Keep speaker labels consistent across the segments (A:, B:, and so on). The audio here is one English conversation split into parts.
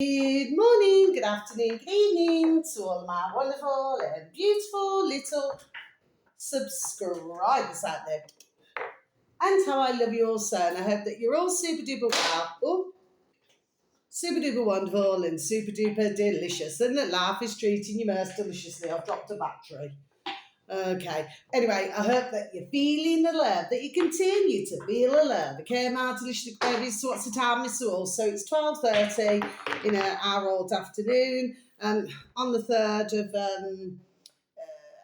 A: Good morning, good afternoon, good evening to all my wonderful and beautiful little subscribers out there. And how I love you all so, and I hope that you're all super duper well, super duper wonderful and super duper delicious, and that life is treating you most deliciously. I've dropped a battery. Okay. Anyway, I hope that you're feeling the love, that you continue to feel the love. Okay, my delicious babies. So what's the time, Miss All? So it's 12:30 in an hour-old afternoon, on the 3rd of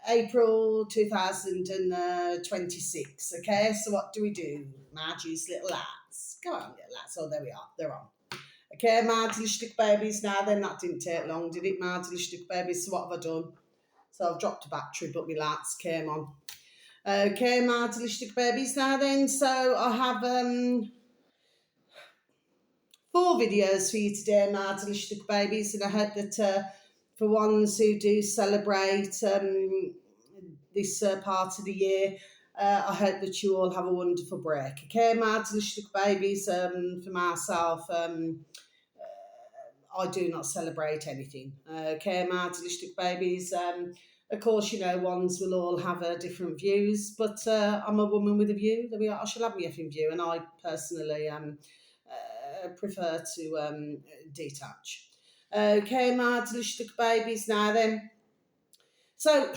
A: April 2026. Okay, so what do we do, my juice little lads? Go on, little lads. Oh, there we are. They're on. Okay, my delicious babies. Now then, that didn't take long, did it, my delicious babies? So what have I done? So I've dropped a battery, but my lights came on. Okay, my delicious babies now then. So I have 4 videos for you today, my delicious babies. And I hope that for ones who do celebrate this part of the year, I hope that you all have a wonderful break. Okay, my delicious babies. For myself, I do not celebrate anything. Okay, my delicious babies. Of course, ones will all have different views, but I'm a woman with a view. There we are. I shall have my effing view, and I personally prefer to detach. Okay, my delicious babies. Now then, so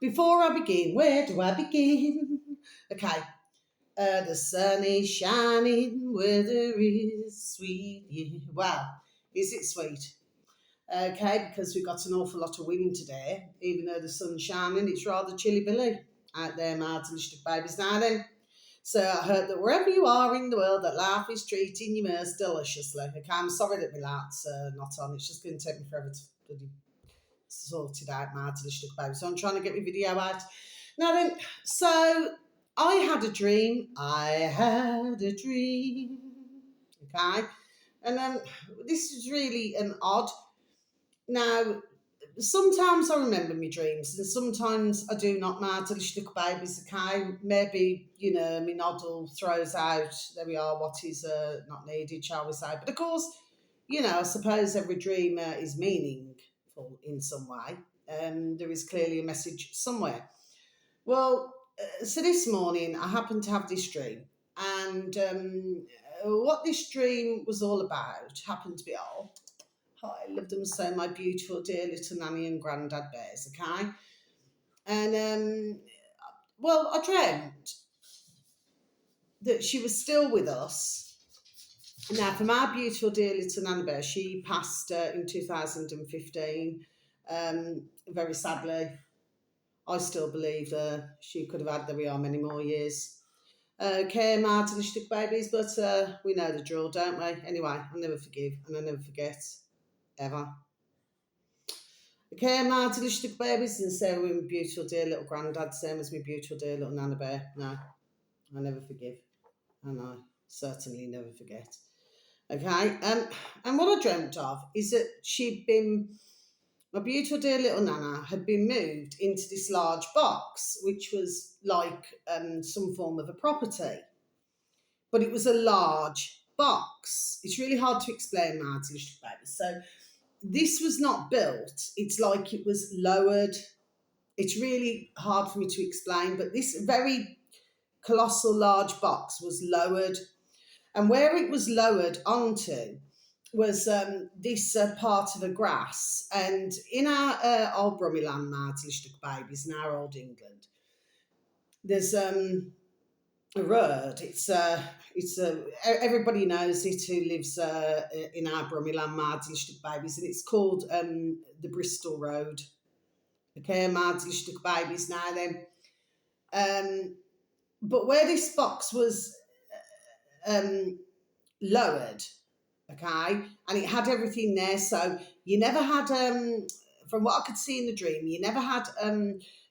A: before I begin, where do I begin? Okay. The sun is shining, weather is sweet. Yeah. Wow, is it sweet? Okay, because we've got an awful lot of wind today, even though the sun's shining, it's rather chilly billy out there, my delicious babies. Now then, so I hope that wherever you are in the world, that life is treating you most deliciously. Okay, I'm sorry that my light's not on. It's just going to take me forever to bloody sort it out, my delicious babies. So I'm trying to get my video out. Now then, so I had a dream. Okay, and this is really an odd. Now, sometimes I remember my dreams, and sometimes I do not. My delicious babies, okay? Maybe, my noddle throws out, there we are, what is not needed, shall we say. But of course, I suppose every dream is meaningful in some way. There is clearly a message somewhere. Well, so this morning I happened to have this dream, and what this dream was all about happened to be all. Oh, I love them so, my beautiful dear little nanny and granddad bears, okay? And well, I dreamt that she was still with us. Now, for my beautiful dear little nanny bear, she passed in 2015. Very sadly, I still believe she could have had, there we are, many more years. Okay, my delicious babies, but we know the drill, don't we? Anyway, I'll never forgive and I'll never forget, ever. Okay, my delicious babies, and so with my beautiful dear little granddad, same as my beautiful dear little Nana Bear. No, I never forgive, and I certainly never forget. Okay, and what I dreamt of is that my beautiful dear little Nana had been moved into this large box, which was like some form of a property, but it was a large box. It's really hard to explain, my delicious babies. So this was not built, it's like it was lowered. It's really hard for me to explain, but this very colossal large box was lowered, and where it was lowered onto was this part of a grass. And in our old Brummyland, my delicious babies, in our old England, there's a road. Everybody knows it who lives in our Brummyland, my delicious babies, and it's called the Bristol Road. Okay, my delicious babies. Now then, but where this box was lowered, okay, and it had everything there, so you never had, from what I could see in the dream, you never had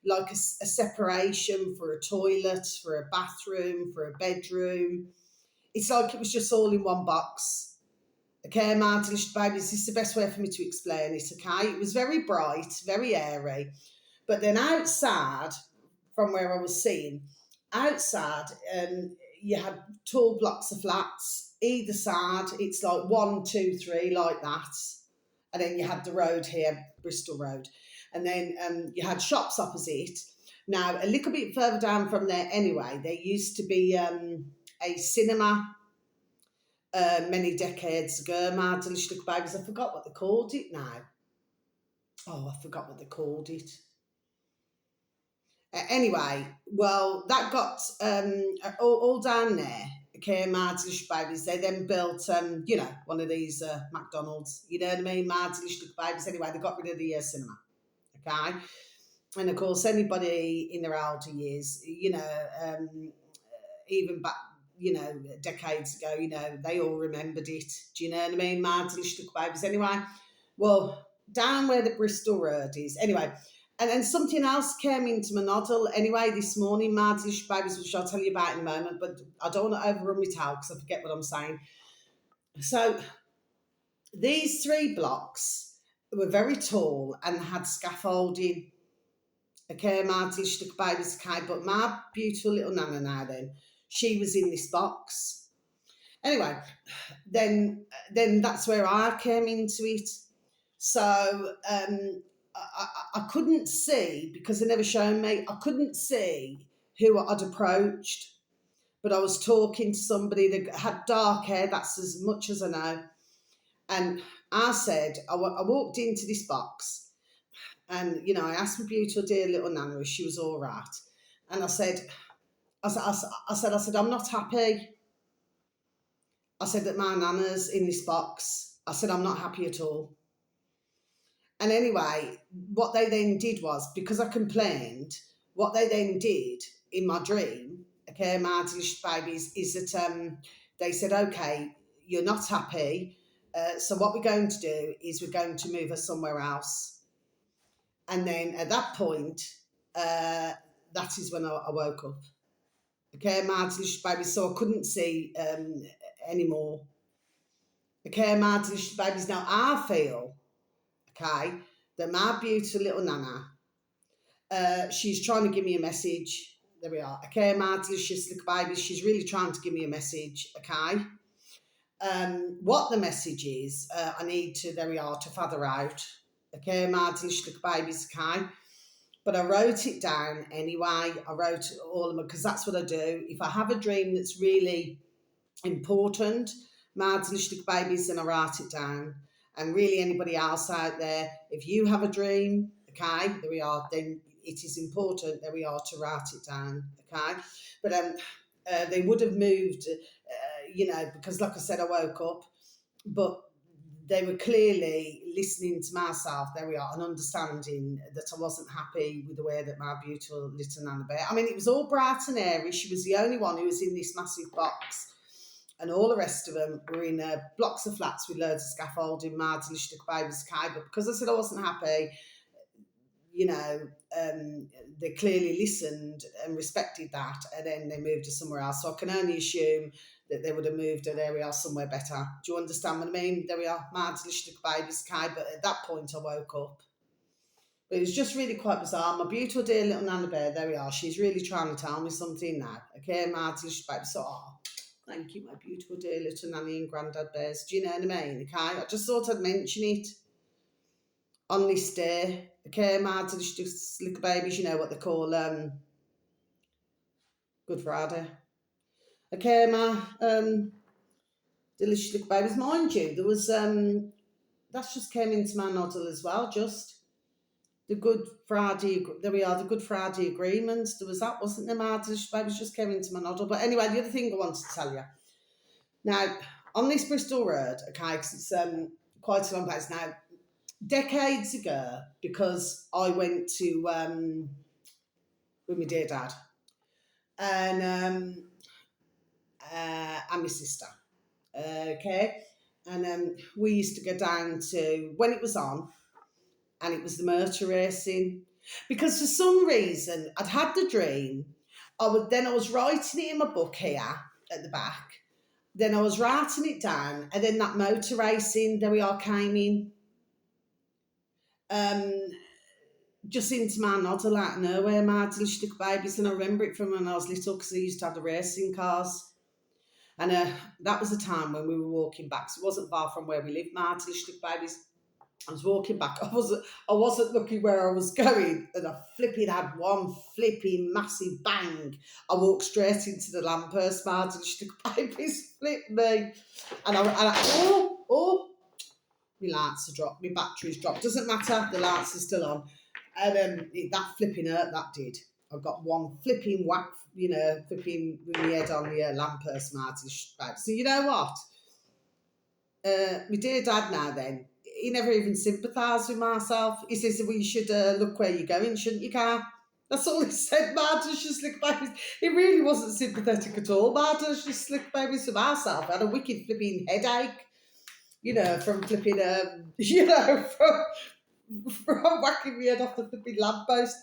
A: like a separation for a toilet, for a bathroom, for a bedroom. It's like it was just all in one box. Okay, my delicious babies, this is the best way for me to explain it, okay? It was very bright, very airy, but then outside, from where I was seeing, outside, you had tall blocks of flats, either side, it's like 1, 2, 3, like that, and then you had the road here, Bristol Road, and then you had shops opposite. Now, a little bit further down from there, anyway, there used to be a cinema many decades ago. My delicious little babies, I forgot what they called it now. Oh, I forgot what they called it. Anyway, well, that got all down there. Okay, my delicious babies. They then built, one of these McDonald's. You know what I mean? My delicious little babies. Anyway, they got rid of the cinema. Okay, and of course, anybody in their elder years, even back, decades ago, they all remembered it. Do you know what I mean? My delicious little babies. Anyway, well, down where the Bristol Road is. Anyway, and then something else came into my noddle anyway this morning, my delicious babies, which I'll tell you about in a moment, but I don't want to overrun my towel because I forget what I'm saying. So these 3 blocks were very tall and had scaffolding. Okay, my delicious little babies, okay, but my beautiful little Nana now then, she was in this box. Anyway, then that's where I came into it. So I couldn't see, because they never shown me, I couldn't see who I'd approached, but I was talking to somebody that had dark hair, that's as much as I know. And I said, I walked into this box and, I asked my beautiful dear little Nana if she was all right. And I said, I'm not happy. I said that my Nana's in this box. I said, I'm not happy at all. And anyway, what they then did was, because I complained, what they then did in my dream, okay, my delicious babies, is that they said, okay, you're not happy, so what we're going to do is we're going to move her somewhere else. And then at that point, that is when I woke up. Okay, my delicious babies, so I couldn't see anymore. Okay, my delicious babies, now I feel, okay, that my beautiful little Nana, she's trying to give me a message. There we are. Okay, my delicious little babies, she's really trying to give me a message, okay? What the message is, I need to, there we are, to father out. Okay, my delicious little babies, okay? But I wrote it down anyway. I wrote all of them, because that's what I do. If I have a dream that's really important, my delicious little babies, then I write it down. And really, anybody else out there, if you have a dream, okay, there we are, then it is important, there we are, to write it down, okay? But they would have moved, because like I said, I woke up, but they were clearly listening to myself, there we are, and understanding that I wasn't happy with the way that my beautiful little Nana Bear, I mean, it was all bright and airy. She was the only one who was in this massive box, and all the rest of them were in blocks of flats with loads of scaffolding, my delicious little babies, okay? But because I said I wasn't happy, they clearly listened and respected that, and then they moved her somewhere else. So I can only assume that they would have moved her, there we are, somewhere better. Do you understand what I mean? There we are, my delicious little babies, okay? But at that point I woke up. But it was just really quite bizarre. My beautiful dear little Nana Bear, there we are, she's really trying to tell me something now, okay, my delicious baby. So, thank you, my beautiful dear little Nanny and Grandad Bears. Do you know what I mean? Okay, I just thought I'd mention it on this day. Okay, my delicious little babies, you know what they call Good Friday. Okay, my delicious little babies. Mind you, there was that just came into my noddle as well, just the Good Friday, there we are, the Good Friday agreements. There was that, wasn't there, my delicious babies, just came into my noddle. But anyway, the other thing I wanted to tell you. Now, on this Bristol Road, okay, because it's quite a long place now, decades ago, because I went to with my dear dad and my sister, okay, and we used to go down to, when it was on, and it was the motor racing, because for some reason I'd had the dream. I was writing it in my book here at the back. Then I was writing it down, and then that motor racing, there we are, came in. Just into my noddle out of nowhere, my delicious little babies, and I remember it from when I was little, because I used to have the racing cars. And that was the time when we were walking back, so it wasn't far from where we lived, my delicious little babies. I was walking back. I wasn't looking where I was going, and I flipping had one flipping massive bang. I walked straight into the lamppost, man, and she took babies, flipped me, and my lights are dropped, my battery's dropped. Doesn't matter, the lights are still on, and that flipping hurt. That did. I got one flipping whack, flipping with my head on the lamppost, Martin. So you know what? My dear dad now then, he never even sympathised with myself. He says, well, you should look where you're going, shouldn't you, Carl? That's all he said, Martin. Just slick babies. He really wasn't sympathetic at all, Martin. Just slick babies for myself. I had a wicked flipping headache, from flipping, from whacking my head off the flipping lamppost.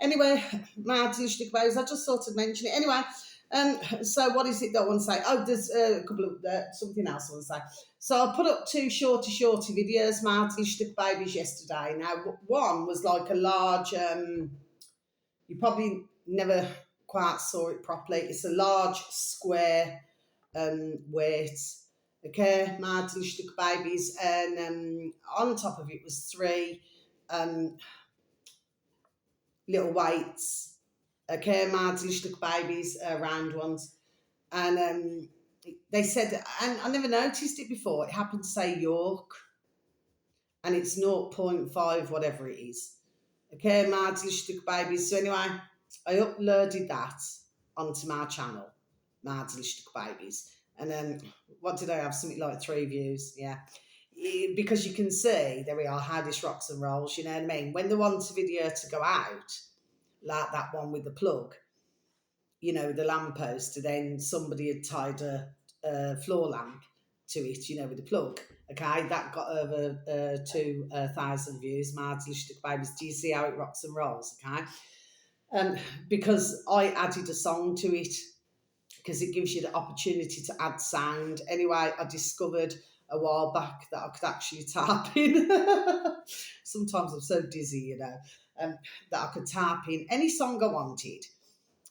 A: Anyway, Martin, slick babies, I just sort of mentioned it. Anyway, so what is it that I want to say? Oh, there's a couple of something else I want to say. So I put up 2 shorty videos, Martin Stick Babies, yesterday. Now, one was like a large, you probably never quite saw it properly. It's a large square weight, okay, Martin Stick Babies, and on top of it was 3 little weights, okay, Martin Stick Babies, round ones. And they said, and I never noticed it before, it happened to say York, and it's 0.5 whatever it is. Okay, Marzlichtuk Babies. So anyway, I uploaded that onto my channel, Marzlichtuk Babies. And then, what did I have? Something like 3 views, yeah. Because you can see, there we are, how this rocks and rolls, you know what I mean? When they want a video to go out, like that one with the plug, the lamppost, and then somebody had tied a floor lamp to it, with the plug. Okay, that got over 2,000 views. Marzlichtuk Babies. Do you see how it rocks and rolls? Okay, because I added a song to it, because it gives you the opportunity to add sound. Anyway, I discovered a while back that I could actually tap in. Sometimes I'm so dizzy, that I could tap in any song I wanted.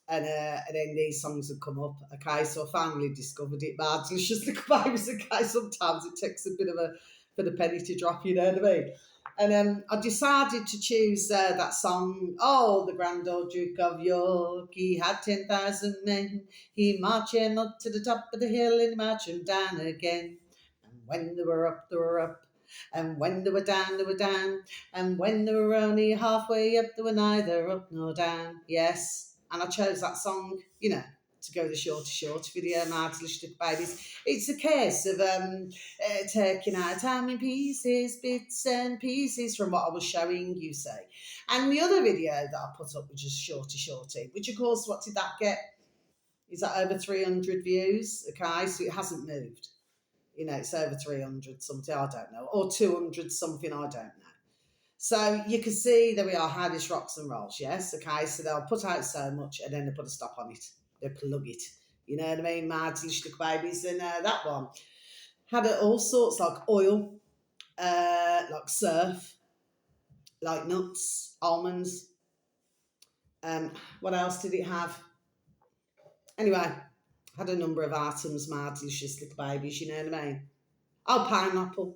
A: And then these songs would come up. Okay, so I finally discovered it. Bad, it's just the babies. Okay, sometimes it takes a bit of for the penny to drop. You know what I mean? And I decided to choose that song. Oh, the Grand Old Duke of York, he had 10,000 men. He marched him up to the top of the hill and marched him down again. And when they were up, they were up. And when they were down, they were down. And when they were only halfway up, they were neither up nor down. Yes. And I chose that song, to go the shorty video, Marzlichtuk Babies. It's a case of taking out how many pieces, bits and pieces from what I was showing you, say. And the other video that I put up was just shorty, which of course, what did that get? Is that over 300 views? Okay, so it hasn't moved. It's over 300 something, I don't know, or 200 something, I don't know. So you can see, there we are, how this rocks and rolls, yes? Okay, so they'll put out so much and then they put a stop on it. They plug it. You know what I mean? Marzlichtuk Babies. And that one had all sorts, like oil, like surf, like nuts, almonds. What else did it have? Anyway, had a number of items, Marzlichtuk Babies, you know what I mean? Oh, pineapple.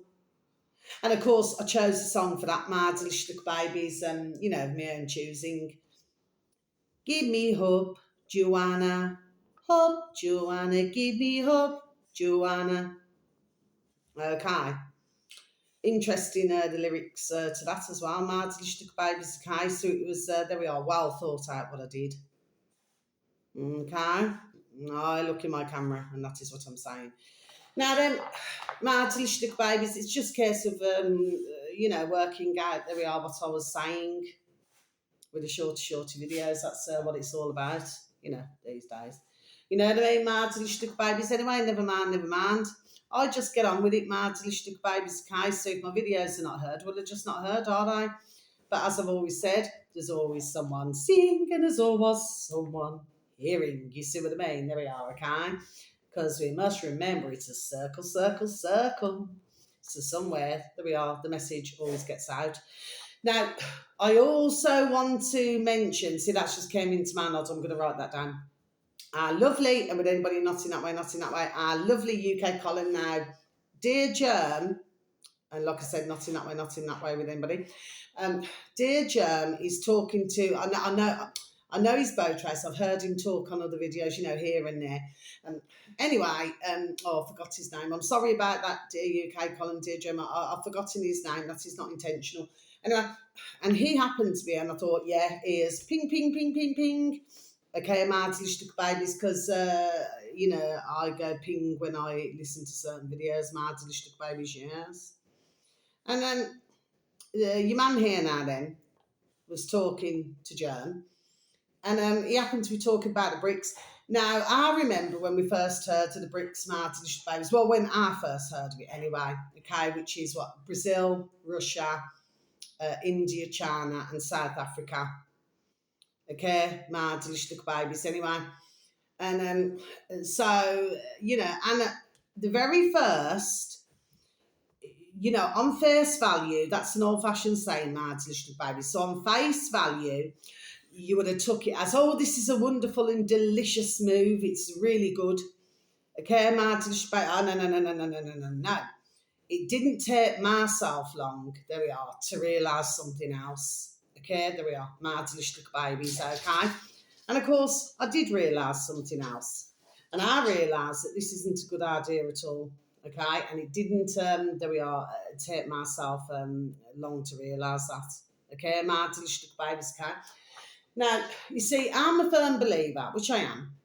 A: And of course, I chose a song for that, Marzlichtuk Babies, my own choosing. Give me hope, Joanna. Hope, Joanna. Give me hope, Joanna. Okay. Interesting, the lyrics to that as well, Marzlichtuk Babies. Okay, so it was, there we are, well thought out what I did. Okay. I look in my camera, and that is what I'm saying. Now then, Marzlichtuk Babies, it's just a case of, working out, there we are, what I was saying with the shorty videos. That's what it's all about, these days. You know what I mean, Marzlichtuk Babies? Anyway, never mind. I just get on with it, Marzlichtuk Babies. Okay, so if my videos are not heard, well, they're just not heard, are they? But as I've always said, there's always someone seeing and there's always someone hearing. You see what I mean? There we are, okay? Because we must remember it's a circle, circle, circle. So somewhere, there we are, the message always gets out. Now, I also want to mention, see, that just came into my notes, I'm going to write that down. Lovely, and with anybody not in that way, our lovely UK column now. Dear Germ, And like I said, not in that way, not in that way with anybody. Um, Dear Germ is talking to, I know he's boat race. I've heard him talk on other videos, here and there. Anyway, I forgot his name. I'm sorry about that, dear UK Colin, dear Germ. I've forgotten his name. That is not intentional. Anyway, and he happened to be, and I thought, yeah, he is. Ping, ping, ping, ping, ping. Okay, mátlištuk babies, because, I go ping when I listen to certain videos. Mátlištuk babies, yes. And then your man here now then was talking to Germ, and he happened to be talking about the BRICS. Now, I remember when we first heard of the BRICS Mátlištuk babies, well, when I first heard of it anyway, okay, which is what? Brazil, Russia, India, China, and South Africa. Okay, Mátlištuk babies anyway. And so, and the very first, on face value, that's an old-fashioned saying, Mátlištuk babies. So on face value, you would have took it as, oh, this is a wonderful and delicious move. It's really good. Okay, Mátlištuk babies. Oh, no, no, no, no, no, no, no, no, no. It didn't take myself long, there we are, to realise something else. Okay, there we are, Mátlištuk babies, okay? And of course, I did realise something else. And I realised that this isn't a good idea at all, okay? And it didn't, there we are, take myself long to realise that. Okay, Mátlištuk babies, okay? Now, you see, I'm a firm believer, which I am,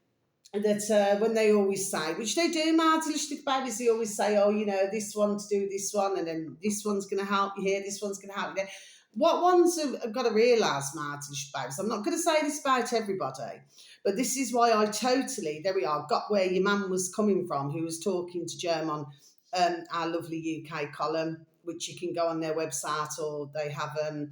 A: that when they always say, which they do, Mátlištuk babies, they always say, oh, this one to do this one, and then this one's going to help you here, this one's going to help you there. What ones have got to realise, Mátlištuk babies? I'm not going to say this about everybody, but this is why I totally, there we are, got where your man was coming from, who was talking to Germ on our lovely UK column, which you can go on their website, or they have a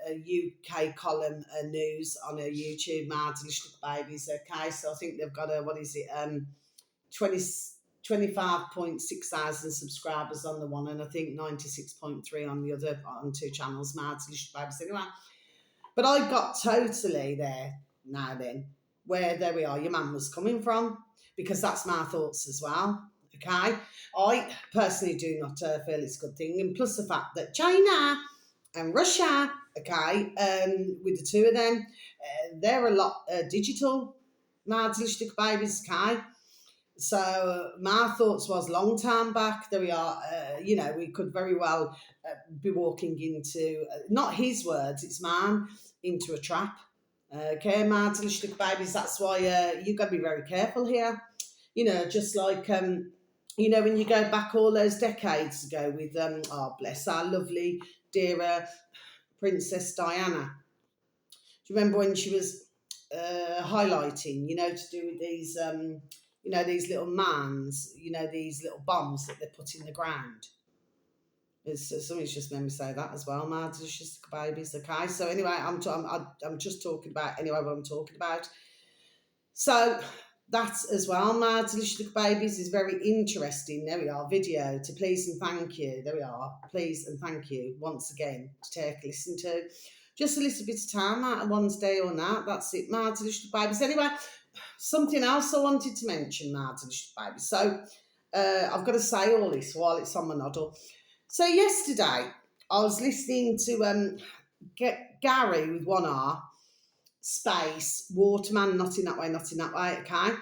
A: UK column news on a YouTube, Mátlištuk babies, okay? So I think they've got 25.6 thousand subscribers on the one, and I think 96.3 on the other, on two channels, Mátlištuk babies anyway. But I got totally there now then, where there we are, your man was coming from, because that's my thoughts as well, okay? I personally do not feel it's a good thing, and plus the fact that China and Russia, okay, with the two of them, they're a lot digital, Mátlištuk babies, okay? So my thoughts was long time back, there we are, we could very well be walking into, not his words, it's mine, into a trap. Okay, Mátlištuk babies, that's why you've got to be very careful here. Just like, when you go back all those decades ago with, oh bless our lovely dear Princess Diana. Do you remember when she was highlighting, to do with these, these little mans, these little bombs that they put in the ground? Somebody's just made me say that as well, Mátlištuk babies, okay? So anyway, I'm just talking about, anyway, what I'm talking about. So that as well, Mátlištuk babies, is very interesting. There we are, video to please and thank you. There we are, please and thank you once again to take a listen to. Just a little bit of time out of one's day or not. That's it, Mátlištuk babies. Anyway, something else I wanted to mention, Mátlištuk babies. So I've got to say all this while it's on my noddle. So yesterday I was listening to Gary with one R, space, Waterman, not in that way, not in that way, okay?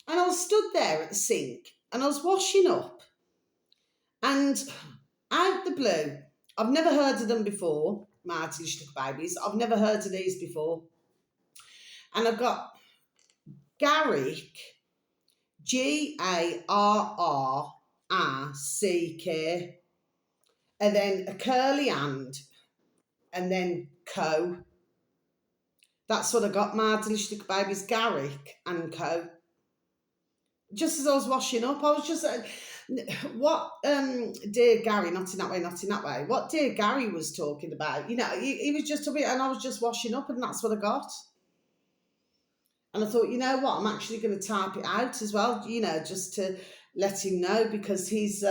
A: And I was stood there at the sink and I was washing up, and out the blue, I've never heard of them before, Mátlištuk babies, I've never heard of these before, and I've got Garrick, Garrrck, and then a curly and then co. That's what I got, Mátlištuk babies, Garrick and co. Just as I was washing up, I was just, what dear Gary, not in that way, not in that way, what dear Gary was talking about, he was just a bit, and I was just washing up, and that's what I got. And I thought, you know what, I'm actually going to type it out as well, just to let him know, because he's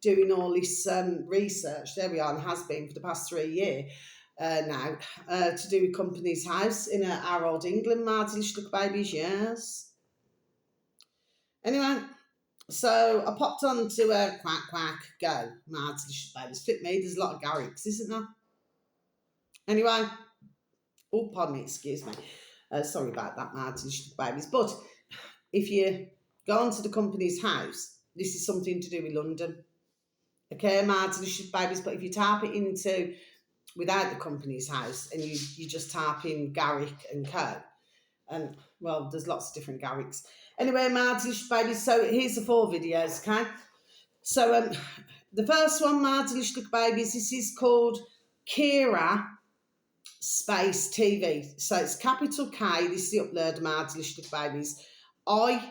A: doing all this research, there we are, and has been for the past 3 years now, to do with Company's House in our old England, Mátlištuk babies, yes. Anyway, So I popped on to Quack Quack Go, Mad Delicious Babies. Flip me, there's a lot of Garricks, isn't there? Anyway, oh, pardon me, excuse me. Sorry about that, Mad Delicious Babies. But if you go onto the company's house, this is something to do with London. Okay, Mad Delicious Babies. But if you tap it into without the company's house and you just tap in Garrick and Co. And well, there's lots of different Garricks. Anyway, Mad Delicious Babies. So here's the 4 videos, okay? So the first one, Mad Delicious Babies, this is called Kira Space TV. So it's capital K, this is the upload, Mad Delicious Babies. IRA,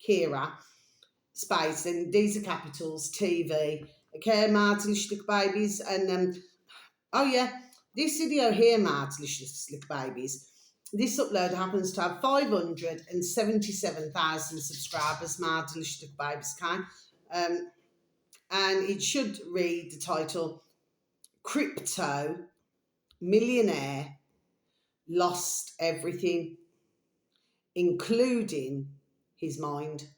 A: Kira Space, and these are capitals, TV. Okay, Mad Delicious Babies. And oh yeah, this video here, Mad Delicious Babies, this upload happens to have 577,000 subscribers, Mad Delicious Babies, can. And it should read the title, Crypto Millionaire Lost Everything, including his mind.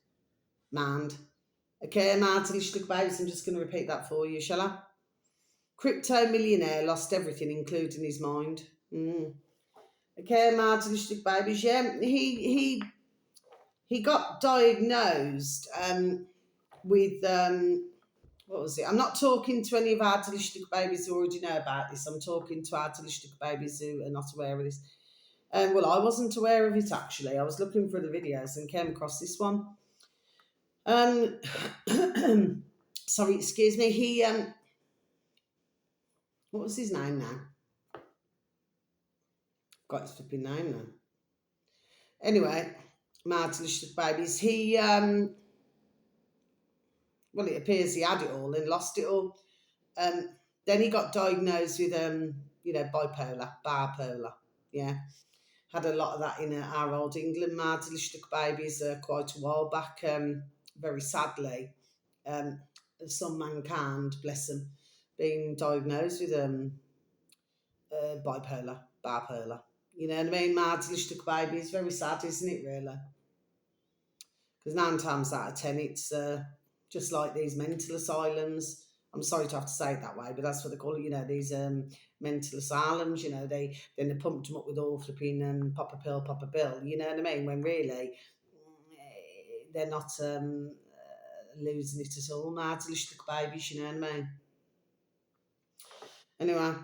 A: Okay, Mad Delicious Babies, I'm just going to repeat that for you, shall I? Crypto millionaire lost everything, including his mind. Okay, Mad Delicious Babies. Yeah, he got diagnosed with what was it? I'm not talking to any of our Delicious Babies who already know about this. I'm talking to our Delicious Babies who are not aware of this. Well, I wasn't aware of it actually. I was looking for the videos and came across this one. Sorry, excuse me. He what was his name now? Got his flipping name now. Anyway, Mad Delicious Babies. He well, it appears he had it all and lost it all. Then he got diagnosed with bipolar. Yeah, had a lot of that in our old England, Mad Delicious Babies, quite a while back. Very sadly, some mankind, bless them, being diagnosed with bipolar. You know what I mean? Mad Delicious Babies, very sad, isn't it? Really, because 9 times out of 10, it's just like these mental asylums. I'm sorry to have to say it that way, but that's what they call it. You know, these mental asylums. You know, they pumped them up with all flipping pop a pill. You know what I mean? When really they're not losing it at all. Mad Delicious Babies. You know what I mean? Anyway,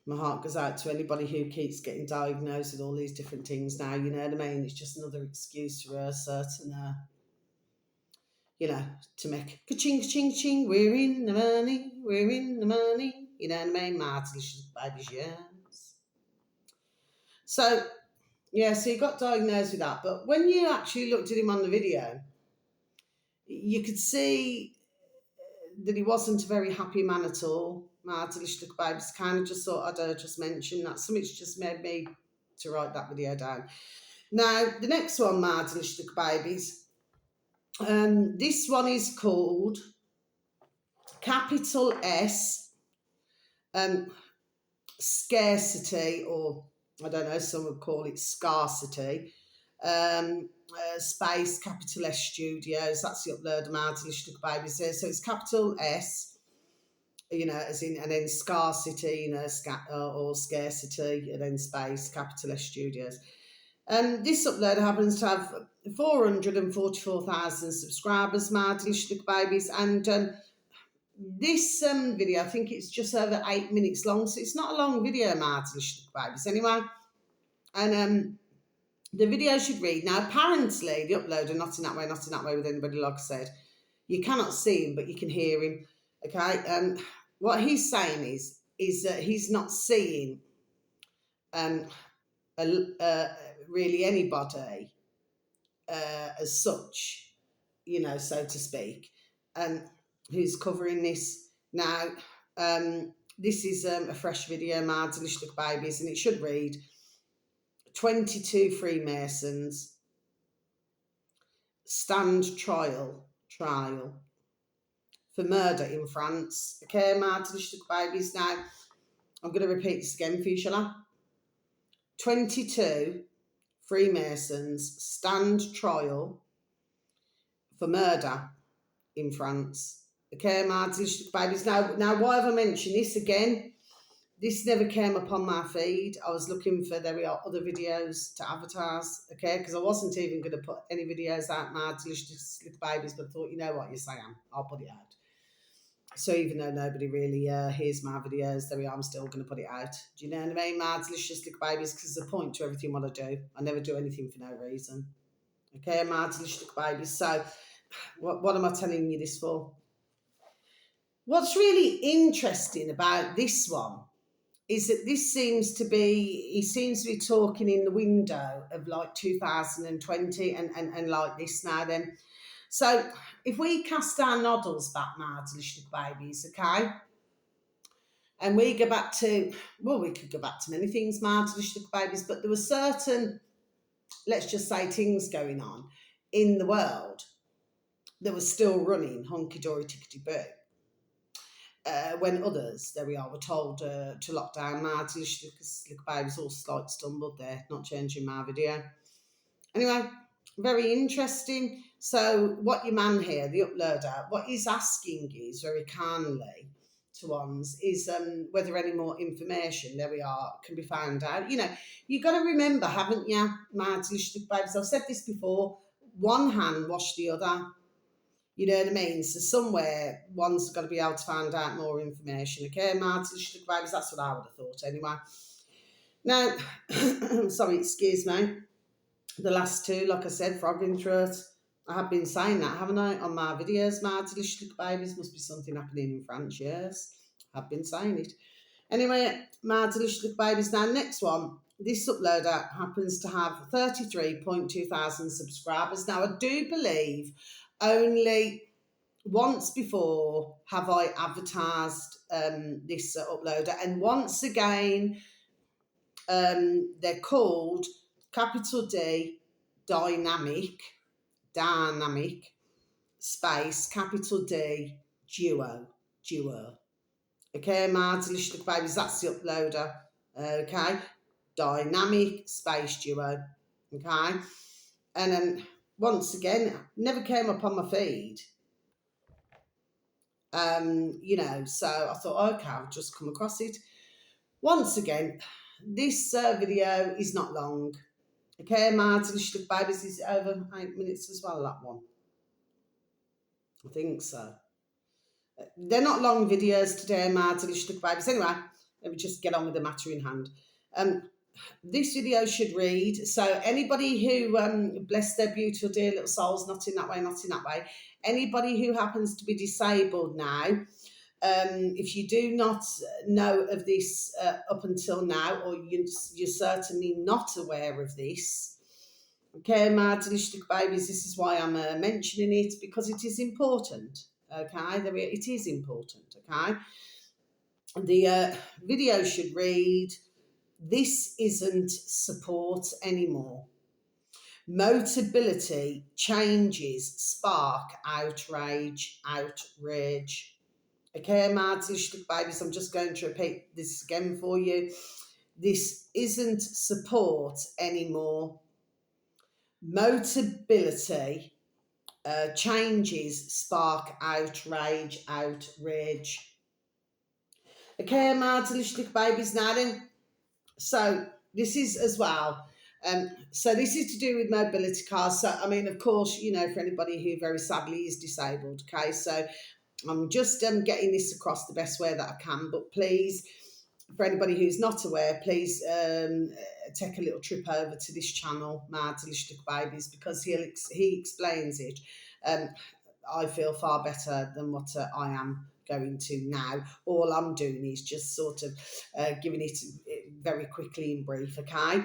A: my heart goes out to anybody who keeps getting diagnosed with all these different things now. You know what I mean? It's just another excuse for a certain to make ka-ching, ka-ching, ka-ching, we're in the money, you know what I mean? Mad Delicious Babies, yes. So, yeah, so he got diagnosed with that, but when you actually looked at him on the video, you could see that he wasn't a very happy man at all. Mad Delicious Babies, kind of just thought I'd just mention that. Something's just made me to write that video down. Now, the next one, Mad Delicious Babies, this one is called capital S, scarcity, or I don't know, some would call it scarcity, space, capital S Studios. That's the upload of Mad Delicious Babies there. So it's capital S, as in, and then scarcity, or scarcity, and then space, capital S Studios. This upload happens to have 444,000 subscribers, Mad Delicious Babies, and this video, I think it's just over 8 minutes long, so it's not a long video, Mad Delicious Babies, anyway. And the video should read, now apparently the uploader, not in that way with anybody, like I said, you cannot see him, but you can hear him, okay? What he's saying is that he's not seeing really anybody as such, so to speak, who's covering this. Now, this is a fresh video, Mad Delicious Babies, and it should read 22 Freemasons stand trial for murder in France. Okay, Mad Delicious Babies. Now, I'm going to repeat this again for you, shall I? 22 Freemasons stand trial for murder in France. Okay, my delicious babies. Now, why have I mentioned this again? This never came up on my feed. I was looking for, there we are, other videos to advertise, okay? Because I wasn't even going to put any videos out, my delicious little babies, but I thought, you know what, yes I am. I'll put it out. So even though nobody really hears my videos, there we are, I'm still going to put it out. Do you know what I mean? My delicious little babies, because there's a point to everything what I do. I never do anything for no reason. Okay, my delicious little babies. So what am I telling you this for? What's really interesting about this one is that this seems to be, he seems to be talking in the window of like 2020 and like this now then. So if we cast our noddles back now to little babies, okay, and we go back to, well, we could go back to many things, my little babies, but there were certain, let's just say, things going on in the world that were still running hunky-dory tickety-boo. When others, there we are, were told to lock down. Marty, little baby's all slight stumbled there, not changing my video. Anyway, very interesting. So what your man here, the uploader, what he's asking is very kindly to ones is whether any more information, there we are, can be found out. You know, you've got to remember, haven't you, Marty, little babies, I've said this before, one hand wash the other. You know what I mean? So somewhere one's got to be able to find out more information. Okay, Martin, babies, that's what I would have thought anyway. Now, sorry, excuse me. The last two, like I said, frogging throat. I have been saying that, haven't I, on my videos, Martin, babies, must be something happening in France, yes. I've been saying it. Anyway, Martin, babies, now next one. This uploader happens to have 33.2 thousand subscribers. Now, I do believe only once before have I advertised this uploader, and once again they're called capital D dynamic space capital D duo. Okay, my delicious babies, that's the uploader. Okay, dynamic space duo. Okay, and once again, never came up on my feed. You know, so I thought, okay, I'll just come across it. Once again, this video is not long. Okay, my delicious babies is over 8 minutes as well, that one. I think so. They're not long videos today, my delicious babies. Anyway, let me just get on with the matter in hand. This video should read, so anybody who, bless their beautiful dear little souls, not in that way, anybody who happens to be disabled now, if you do not know of this up until now, or you're certainly not aware of this, okay, my delicious babies, this is why I'm mentioning it, because it is important, okay, it is important, okay. The video should read, this isn't support anymore. Motability changes spark outrage. Okay, my delicious babies, I'm just going to repeat this again for you. This isn't support anymore. Motability changes spark outrage. Okay, my delicious babies, now then. So this is as well. So this is to do with mobility cars. So, I mean, of course, you know, for anybody who very sadly is disabled, okay? So I'm just getting this across the best way that I can. But please, for anybody who's not aware, please take a little trip over to this channel, my delicious babies, because he explains it. I feel far better than what I am going to now. All I'm doing is just sort of giving it very quickly in brief, okay?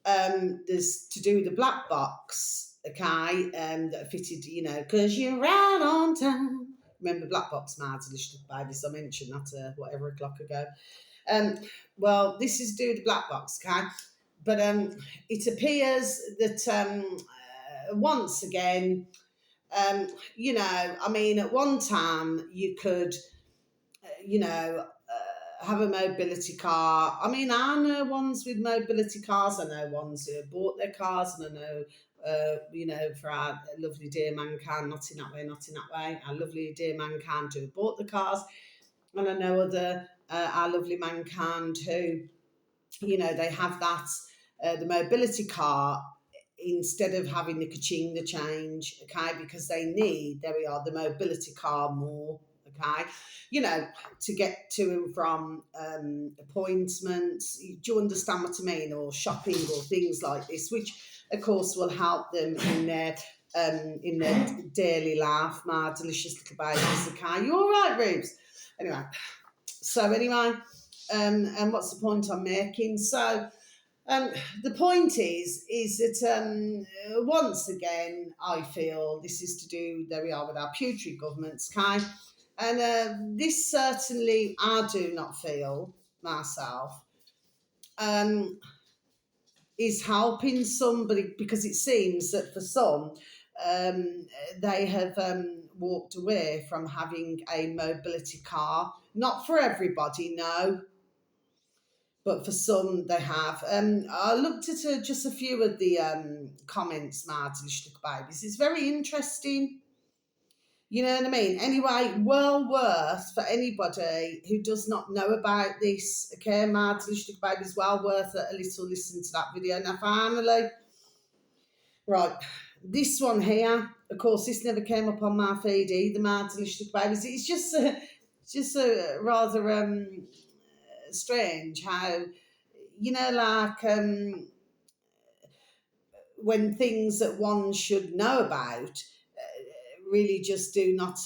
A: There's to do with the black box, okay, that fitted, you know, because you're right on time. Remember black box, my delicious babies, I mentioned that whatever o'clock ago. Well, this is to do with the black box, okay? But it appears that once again, you know, I mean, at one time you could, you know, have a mobility car. I mean, I know ones with mobility cars. I know ones who have bought their cars, and I know for our lovely dear mankind, not in that way, not in that way. Our lovely dear mankind who bought the cars, and I know other our lovely mankind who, they have that the mobility car instead of having the ka-ching, the change, okay, because they need, there we are, the mobility car more, okay, to get to and from appointments. Do you understand what I mean? Or shopping or things like this, which of course will help them in their daily life. My delicious little babies, okay. You all right, Rubes? Anyway, and what's the point I'm making? So the point is that once again, I feel this is to do, there we are, with our putrid governments, okay? And this certainly, I do not feel myself, is helping somebody, because it seems that for some, they have walked away from having a mobility car. Not for everybody, no, but for some they have. I looked at just a few of the comments, my delicious babies. It's very interesting. You know what I mean? Anyway, well worth for anybody who does not know about this. Okay, my delicious babies, well worth a little listen to that video. Now, finally, right, this one here. Of course, this never came up on my feed either. My delicious babies. It's just a rather strange how, when things that one should know about really just do not,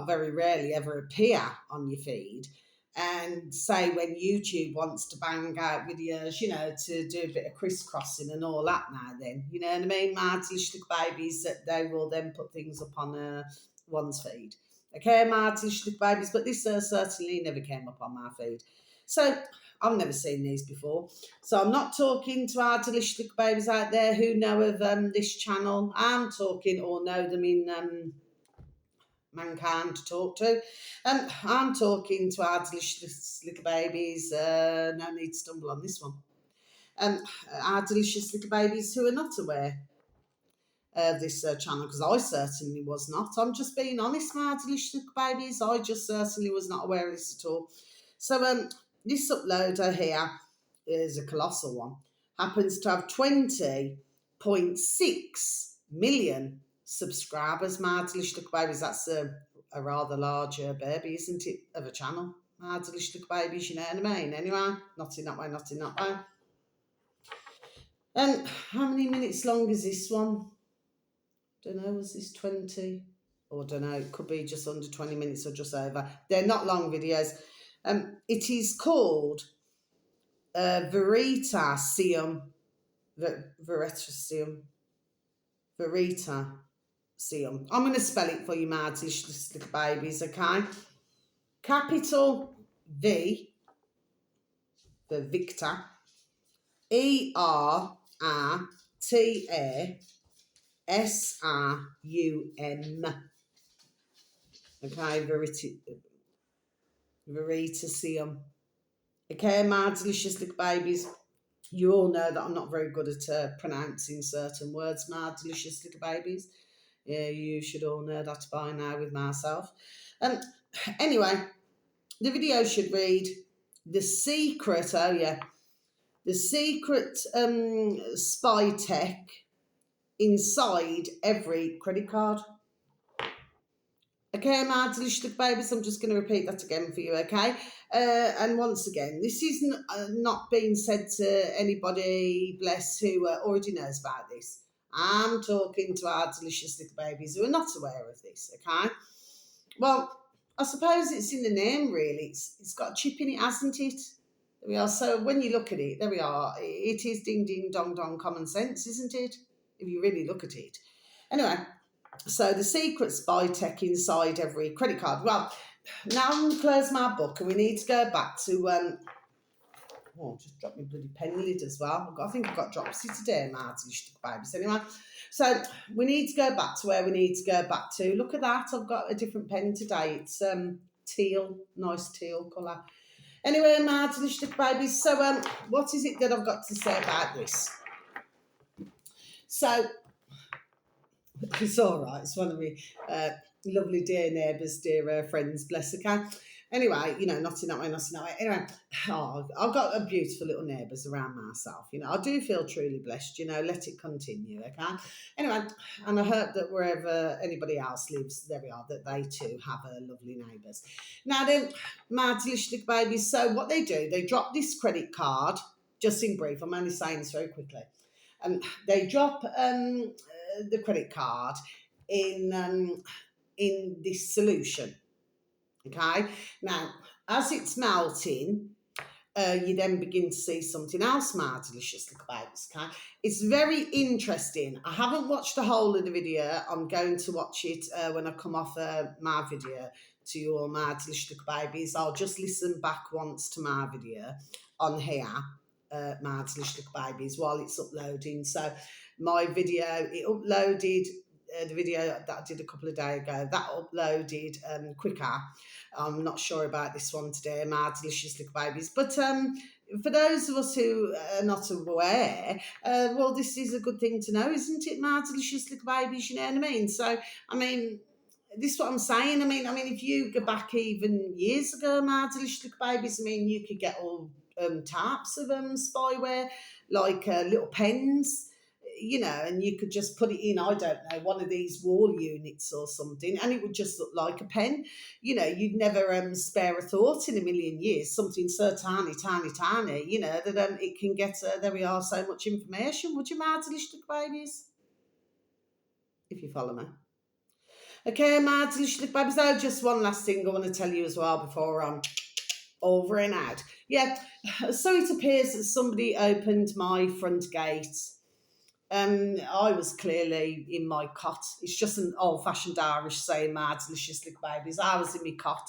A: very rarely ever appear on your feed. And say when YouTube wants to bang out videos, to do a bit of crisscrossing and all that now then, you know what I mean? My delicious babies, that they will then put things up on one's feed. Okay, my delicious babies, but this certainly never came up on my feed. So I've never seen these before. So I'm not talking to our delicious little babies out there who know of this channel. I'm talking, or know them in mankind to talk to. I'm talking to our delicious little babies. No need to stumble on this one. Our delicious little babies who are not aware of this channel, because I certainly was not. I'm just being honest, my delicious little babies. I just certainly was not aware of this at all. So this uploader here is a colossal one. Happens to have 20.6 million subscribers. My delicious little babies. That's a rather large baby, isn't it, of a channel? My delicious little babies, you know what I mean? Anyway, not in that way, not in that way. And how many minutes long is this one? Don't know, was this 20? Or don't know, it could be just under 20 minutes or just over. They're not long videos. It is called Veritaseum. Veritaseum. Veritaseum. I'm going to spell it for you, my delicious little babies, okay? Capital V for Victor. Eritaseum. Okay, Veritaseum. Okay, my delicious little babies. You all know that I'm not very good at pronouncing certain words, my delicious little babies. Yeah, you should all know that by now with myself. Anyway, the video should read the secret. Oh yeah, the secret spy tech inside every credit card. Okay, my delicious little babies, I'm just going to repeat that again for you, okay? And once again, this is not being said to anybody, bless, who already knows about this. I'm talking to our delicious little babies who are not aware of this, okay? Well, I suppose it's in the name, really. It's got a chip in it, hasn't it? There we are. So when you look at it, there we are. It is ding, ding, dong, dong, common sense, isn't it? If you really look at it. Anyway. So the secret spy tech inside every credit card. Well, now I'm going to close my book and we need to go back to, just dropped my bloody pen lid as well. I think I've got dropsy today, my delicious babies. Anyway, so we need to go back to where we need to go back to. Look at that, I've got a different pen today. It's teal, nice teal colour. Anyway, my delicious babies, so what is it that I've got to say about this? So it's all right. It's one of my uh, lovely dear neighbours, dear friends, bless her. Anyway, not in that way, not in that way. Anyway, I've got a beautiful little neighbours around myself. I do feel truly blessed. Let it continue, okay? Anyway, and I hope that wherever anybody else lives, there we are, that they too have lovely neighbours. Now then, my delicious little babies. So what they do, they drop this credit card. Just in brief, I'm only saying this very quickly. They drop the credit card in this solution. Okay. Now, as it's melting, you then begin to see something else, my delicious little babies. Okay, it's very interesting. I haven't watched the whole of the video. I'm going to watch it when I come off my video to you all, my delicious little babies. I'll just listen back once to my video on here, my delicious little babies, while it's uploading. So my video, it uploaded. The video that I did a couple of days ago, that uploaded quicker. I'm not sure about this one today, my delicious little babies. But for those of us who are not aware, well, this is a good thing to know, isn't it, my delicious little babies? You know what I mean? So, I mean, this is what I'm saying. I mean, if you go back even years ago, my delicious little babies, you could get all types of spyware, like little pens, and you could just put it in, I don't know, one of these wall units or something, and it would just look like a pen. You'd never spare a thought in a million years, something so tiny, tiny, tiny, that it can get, there we are, so much information. Would you mind, delicious babies? If you follow me. Okay, my delicious babies, oh, just one last thing I want to tell you as well before I'm over and out. Yeah, so it appears that somebody opened my front gate. I was clearly in my cot. It's just an old-fashioned Irish saying, "My delicious little babies." I was in my cot,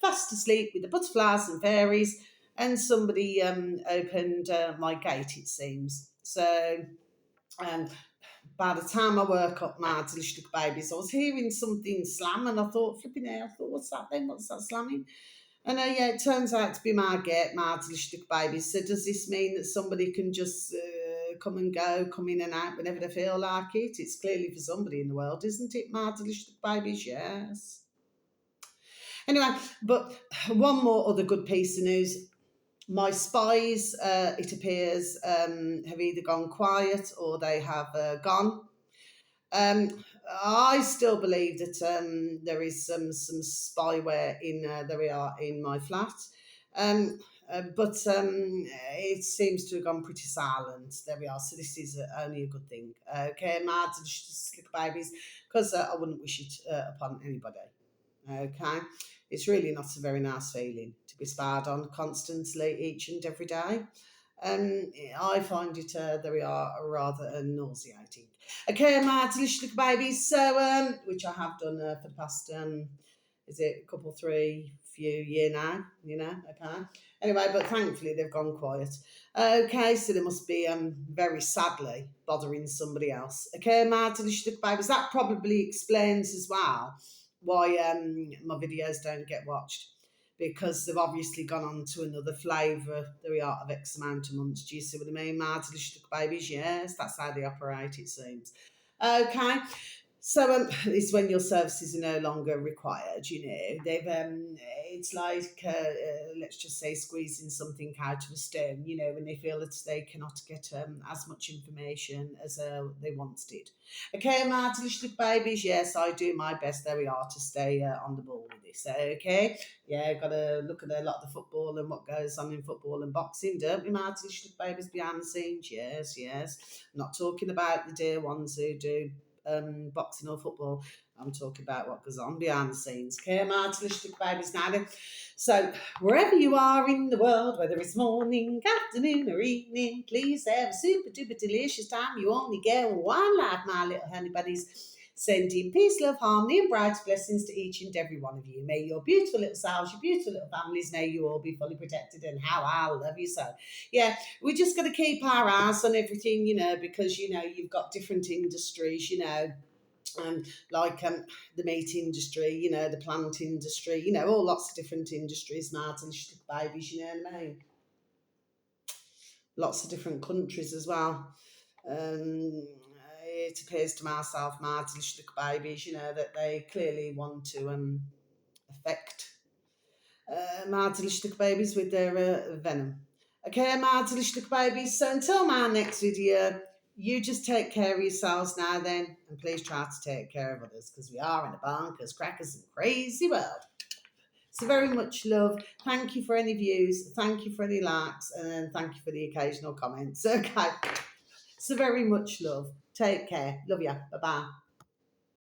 A: fast asleep with the butterflies and fairies, and somebody opened my gate, it seems. So um, by the time I woke up, my delicious little babies, I was hearing something slam, and I thought, flipping out, I thought, what's that then? What's that slamming? And yeah, it turns out to be my gate, my delicious little babies. So does this mean that somebody can just come and go, come in and out whenever they feel like it? It's clearly for somebody in the world, isn't it, my delicious babies? Yes. Anyway, but one more other good piece of news. My spies, it appears, have either gone quiet or they have gone. Um, I still believe that there is some spyware in there we are in my flat. Um, but it seems to have gone pretty silent. There we are. So this is only a good thing. Okay, my delicious little babies, because I wouldn't wish it upon anybody. Okay, it's really not a very nice feeling to be spied on constantly each and every day. Um, I find it, there we are, rather nauseating. Okay, my delicious little babies. So, which I have done for the past, is it a couple, few year now, okay. Anyway, but thankfully they've gone quiet. Okay, so they must be very sadly bothering somebody else. Okay, my delicious little babies. That probably explains as well why my videos don't get watched, because they've obviously gone on to another flavour, there we are, of X amount of months. Do you see what I mean, my delicious little babies? Yes, that's how they operate, it seems. Okay, so it's when your services are no longer required. They've it's like let's just say squeezing something out of a stone. When they feel that they cannot get as much information as they once did. Okay, my delicious little babies. Yes, I do my best. There we are, to stay on the ball with this. Okay, yeah, got to look at a lot of the football and what goes on in football and boxing, don't we, my delicious little babies behind the scenes? Yes, yes. I'm not talking about the dear ones who do boxing or football. I'm talking about what goes on behind the scenes. Okay, my delicious little babies now then. So, wherever you are in the world, whether it's morning, afternoon, or evening, please have a super duper delicious time. You only get one life, my little honey buddies. Sending peace, love, harmony, and bright blessings to each and every one of you. May your beautiful little selves, your beautiful little families, may you all be fully protected, and how I love you so. Yeah, we just got to keep our eyes on everything, because, you've got different industries, like the meat industry, the plant industry, all lots of different industries, Martin, babies, you know what I mean? Lots of different countries as well. Um, it appears to myself, my little babies, that they clearly want to affect my little babies with their venom. Okay, my little babies. So until my next video, you just take care of yourselves now then, and please try to take care of others because we are in a bonkers, crackers, and crazy world. So very much love. Thank you for any views. Thank you for any likes, and thank you for the occasional comments. Okay. So very much love. Take care. Love ya. Bye bye.